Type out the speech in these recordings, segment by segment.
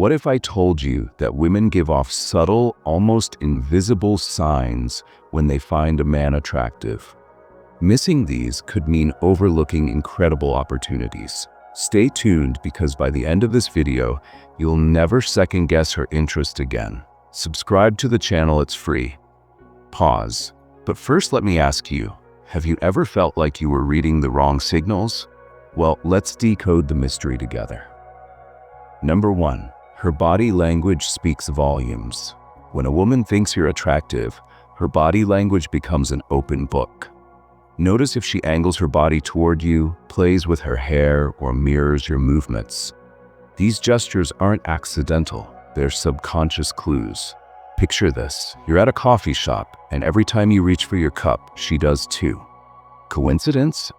What if I told you that women give off subtle, almost invisible signs when they find a man attractive? Missing these could mean overlooking incredible opportunities. Stay tuned because by the end of this video, you'll never second guess her interest again. Subscribe to the channel, it's free. Pause. But first let me ask you, have you ever felt like you were reading the wrong signals? Well, let's decode the mystery together. Number 1. Her body language speaks volumes. When a woman thinks you're attractive, her body language becomes an open book. Notice if she angles her body toward you, plays with her hair, or mirrors your movements. These gestures aren't accidental, they're subconscious clues. Picture this, you're at a coffee shop, and every time you reach for your cup, she does too. Coincidence?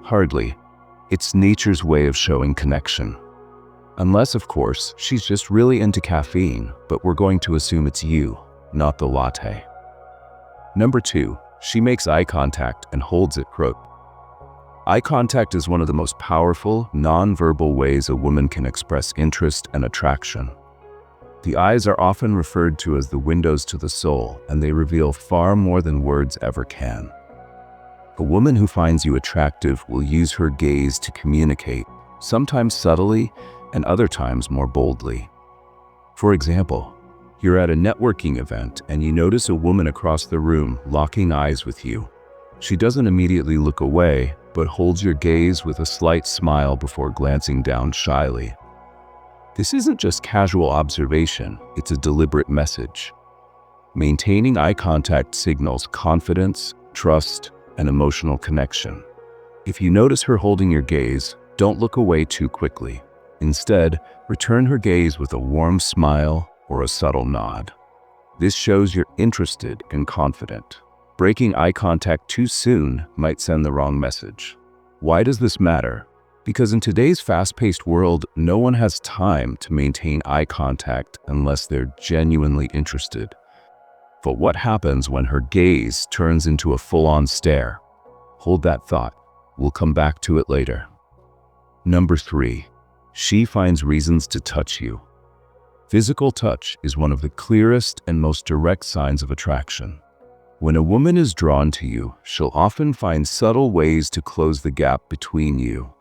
Hardly. It's nature's way of showing connection. Unless, of course, she's just really into caffeine, but we're going to assume it's you, not the latte. Number 2. She makes eye contact and holds it close. Eye contact is one of the most powerful, non-verbal ways a woman can express interest and attraction. The eyes are often referred to as the windows to the soul, and they reveal far more than words ever can. A woman who finds you attractive will use her gaze to communicate, sometimes subtly and other times more boldly. For example, you're at a networking event and you notice a woman across the room locking eyes with you. She doesn't immediately look away, but holds your gaze with a slight smile before glancing down shyly. This isn't just casual observation, it's a deliberate message. Maintaining eye contact signals confidence, trust, and emotional connection. If you notice her holding your gaze, don't look away too quickly. Instead, return her gaze with a warm smile or a subtle nod. This shows you're interested and confident. Breaking eye contact too soon might send the wrong message. Why does this matter? Because in today's fast-paced world, no one has time to maintain eye contact unless they're genuinely interested. But what happens when her gaze turns into a full-on stare? Hold that thought. We'll come back to it later. Number 3. She finds reasons to touch you. Physical touch is one of the clearest and most direct signs of attraction. When a woman is drawn to you, she'll often find subtle ways to close the gap between you,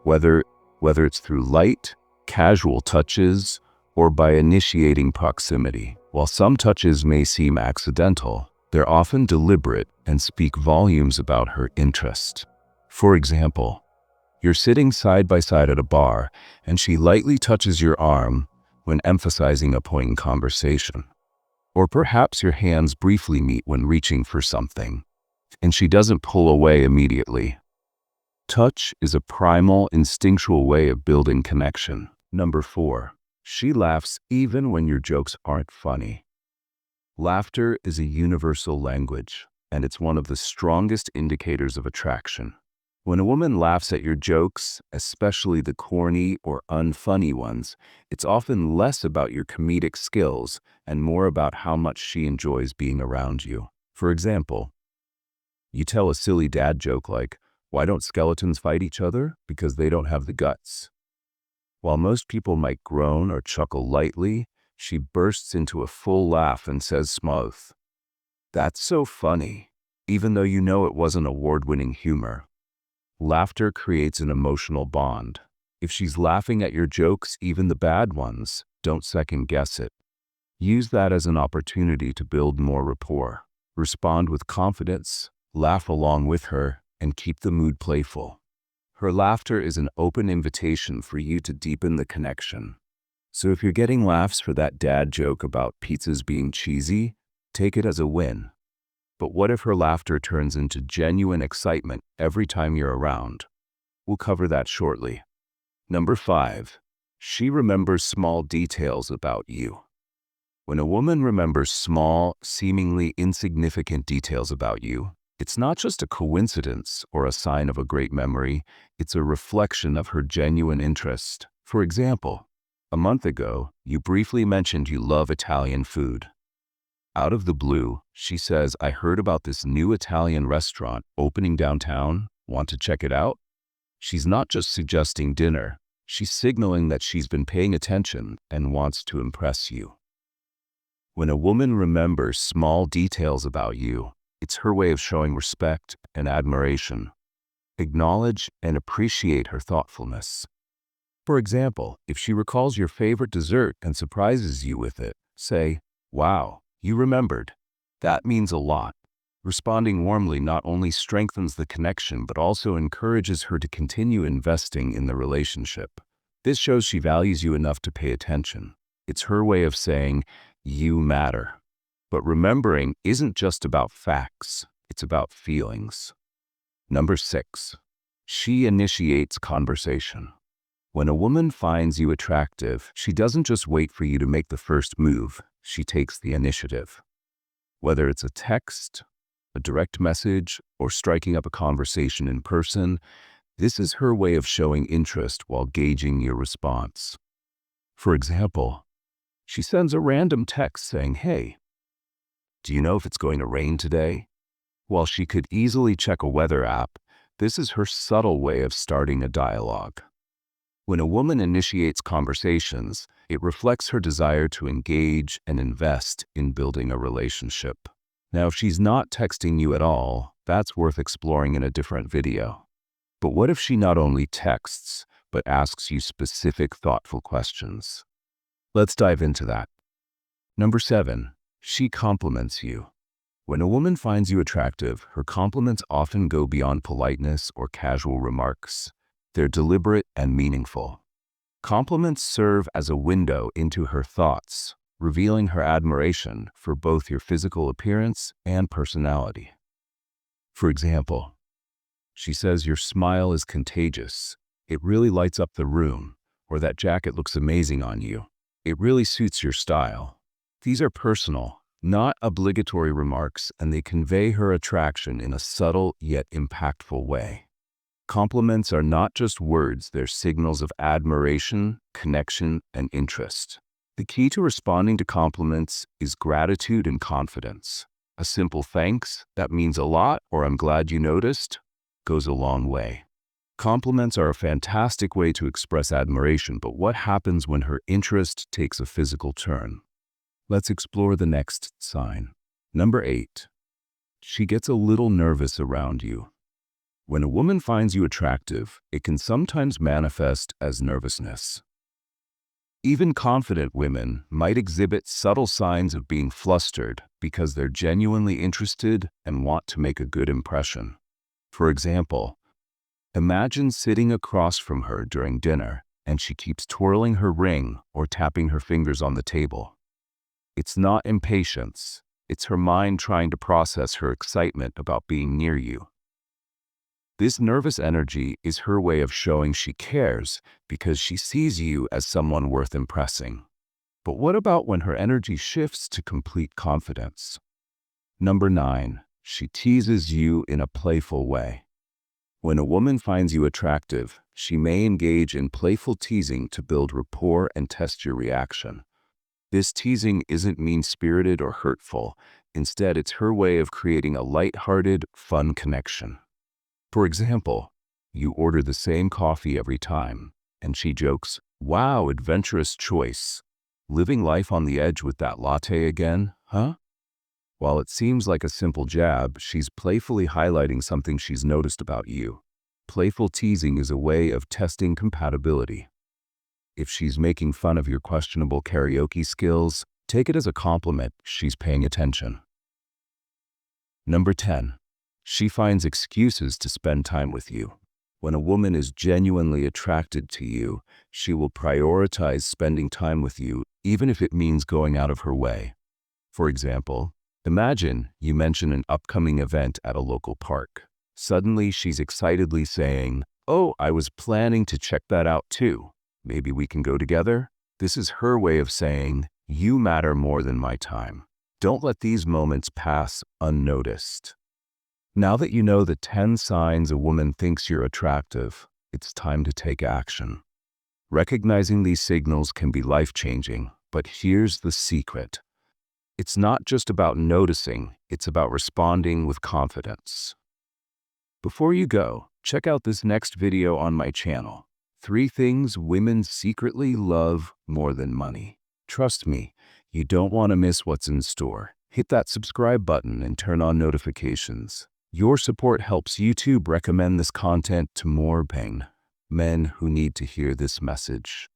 whether it's through light, casual touches, or by initiating proximity. While some touches may seem accidental, they're often deliberate and speak volumes about her interest. For example, you're sitting side by side at a bar, and she lightly touches your arm when emphasizing a point in conversation. Or perhaps your hands briefly meet when reaching for something, and she doesn't pull away immediately. Touch is a primal, instinctual way of building connection. Number 4. She laughs even when your jokes aren't funny. Laughter is a universal language, and it's one of the strongest indicators of attraction. When a woman laughs at your jokes, especially the corny or unfunny ones, it's often less about your comedic skills and more about how much she enjoys being around you. For example, you tell a silly dad joke like, "Why don't skeletons fight each other? Because they don't have the guts." While most people might groan or chuckle lightly, she bursts into a full laugh and says smooth, "That's so funny," even though you know it wasn't award-winning humor. Laughter creates an emotional bond. If she's laughing at your jokes, even the bad ones, don't second guess it. Use that as an opportunity to build more rapport. Respond with confidence, laugh along with her, and keep the mood playful. Her laughter is an open invitation for you to deepen the connection. So if you're getting laughs for that dad joke about pizzas being cheesy, take it as a win. But what if her laughter turns into genuine excitement every time you're around? We'll cover that shortly. Number 5. She remembers small details about you. When a woman remembers small, seemingly insignificant details about you, it's not just a coincidence or a sign of a great memory, it's a reflection of her genuine interest. For example, a month ago, you briefly mentioned you love Italian food. Out of the blue, she says, "I heard about this new Italian restaurant opening downtown. Want to check it out?" She's not just suggesting dinner. She's signaling that she's been paying attention and wants to impress you. When a woman remembers small details about you, it's her way of showing respect and admiration. Acknowledge and appreciate her thoughtfulness. For example, if she recalls your favorite dessert and surprises you with it, say, "Wow, you remembered." That means a lot. Responding warmly not only strengthens the connection but also encourages her to continue investing in the relationship. This shows she values you enough to pay attention. It's her way of saying, "You matter." But remembering isn't just about facts, it's about feelings. Number 6, she initiates conversation. When a woman finds you attractive, she doesn't just wait for you to make the first move, she takes the initiative. Whether it's a text, a direct message, or striking up a conversation in person, this is her way of showing interest while gauging your response. For example, she sends a random text saying, "Hey, do you know if it's going to rain today?" While she could easily check a weather app, this is her subtle way of starting a dialogue. When a woman initiates conversations, it reflects her desire to engage and invest in building a relationship. Now, if she's not texting you at all, that's worth exploring in a different video. But what if she not only texts, but asks you specific, thoughtful questions? Let's dive into that. Number 7, she compliments you. When a woman finds you attractive, her compliments often go beyond politeness or casual remarks. They're deliberate and meaningful. Compliments serve as a window into her thoughts, revealing her admiration for both your physical appearance and personality. For example, she says your smile is contagious. It really lights up the room. Or that jacket looks amazing on you. It really suits your style. These are personal, not obligatory remarks, and they convey her attraction in a subtle yet impactful way. Compliments are not just words, they're signals of admiration, connection, and interest. The key to responding to compliments is gratitude and confidence. A simple "thanks, that means a lot," or "I'm glad you noticed," goes a long way. Compliments are a fantastic way to express admiration, but what happens when her interest takes a physical turn? Let's explore the next sign. Number 8, she gets a little nervous around you. When a woman finds you attractive, it can sometimes manifest as nervousness. Even confident women might exhibit subtle signs of being flustered because they're genuinely interested and want to make a good impression. For example, imagine sitting across from her during dinner and she keeps twirling her ring or tapping her fingers on the table. It's not impatience, it's her mind trying to process her excitement about being near you. This nervous energy is her way of showing she cares because she sees you as someone worth impressing. But what about when her energy shifts to complete confidence? Number 9, she teases you in a playful way. When a woman finds you attractive, she may engage in playful teasing to build rapport and test your reaction. This teasing isn't mean-spirited or hurtful. Instead, it's her way of creating a light-hearted, fun connection. For example, you order the same coffee every time, and she jokes, "Wow, adventurous choice. Living life on the edge with that latte again, huh?" While it seems like a simple jab, she's playfully highlighting something she's noticed about you. Playful teasing is a way of testing compatibility. If she's making fun of your questionable karaoke skills, take it as a compliment. She's paying attention. Number 10. She finds excuses to spend time with you. When a woman is genuinely attracted to you, she will prioritize spending time with you, even if it means going out of her way. For example, imagine you mention an upcoming event at a local park. Suddenly, she's excitedly saying, "Oh, I was planning to check that out too. Maybe we can go together?" This is her way of saying, "You matter more than my time." Don't let these moments pass unnoticed. Now that you know the 10 signs a woman thinks you're attractive, it's time to take action. Recognizing these signals can be life-changing, but here's the secret. It's not just about noticing, it's about responding with confidence. Before you go, check out this next video on my channel. 3 things women secretly love more than money. Trust me, you don't want to miss what's in store. Hit that subscribe button and turn on notifications. Your support helps YouTube recommend this content to more men who need to hear this message.